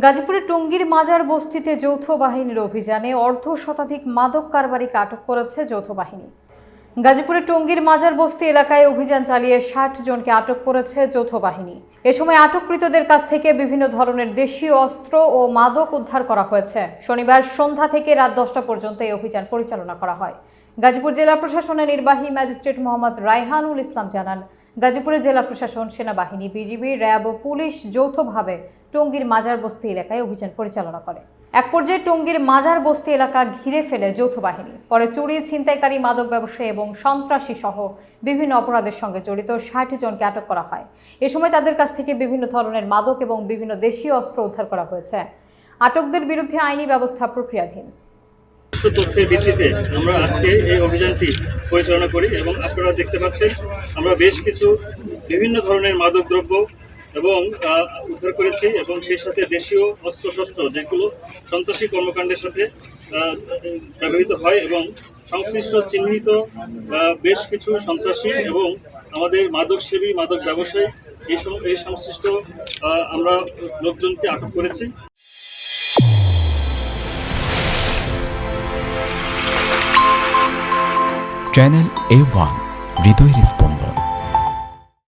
গাজীপুরের টঙ্গীর মাজার বস্তিতে যৌথ বাহিনীর অভিযানে অর্ধশতাধিক মাদক কারবারিকে আটক করেছে যৌথ বাহিনী। গাজীপুরের টঙ্গীর মাজার বস্তি এলাকায় অভিযান চালিয়ে ৬০ জনকে আটক করেছে যৌথ বাহিনী। এ সময় আটককৃতদের কাছ থেকে বিভিন্ন ধরনের দেশীয় অস্ত্র ও মাদক উদ্ধার করা হয়েছে। শনিবার সন্ধ্যা থেকে রাত ১০টা পর্যন্ত এই অভিযান পরিচালনা করা হয়। গাজীপুর জেলা প্রশাসনের নির্বাহী ম্যাজিস্ট্রেট মোহাম্মদ রায়হানুল ইসলাম জানান, গাজীপুরের জেলা প্রশাসন, সেনাবাহিনী, বিজিবি, র্যাব ও পুলিশ যৌথভাবে টঙ্গীর মাজার বস্তি এলাকায় অভিযান পরিচালনা করে। এক পর্যায়ে টঙ্গীর মাজার বস্তি এলাকা ঘিরে ফেলে যৌথ বাহিনী। পরে চুরি, ছিনতাইকারী, মাদক ব্যবসায়ী এবং সন্ত্রাসী সহ বিভিন্ন অপরাধের সঙ্গে জড়িত ৬০ জনকে আটক করা হয়। এ সময় তাদের কাছ থেকে বিভিন্ন ধরনের মাদক এবং বিভিন্ন দেশীয় অস্ত্র উদ্ধার করা হয়েছে। আটকদের বিরুদ্ধে আইনি ব্যবস্থা প্রক্রিয়াধীন। তথ্যের ভিত্তিতে আমরা আজকে এই অভিযানটি পরিচালনা করি এবং আপনারা দেখতে পাচ্ছেন আমরা বেশ কিছু বিভিন্ন ধরনের মাদকদ্রব্য এবং উদ্ধার করেছি এবং সেই সাথে দেশীয় অস্ত্রশস্ত্র যেগুলো সন্ত্রাসী কর্মকাণ্ডের সাথে ব্যবহৃত হয় এবং সংশ্লিষ্ট চিহ্নিত বেশ কিছু সন্ত্রাসী এবং আমাদের মাদকসেবী, মাদক ব্যবসায়ী এই সংশ্লিষ্ট আমরা লোকজনকে আটক করেছি। চ্যানেল A1 হৃদয়ের স্পন্দন।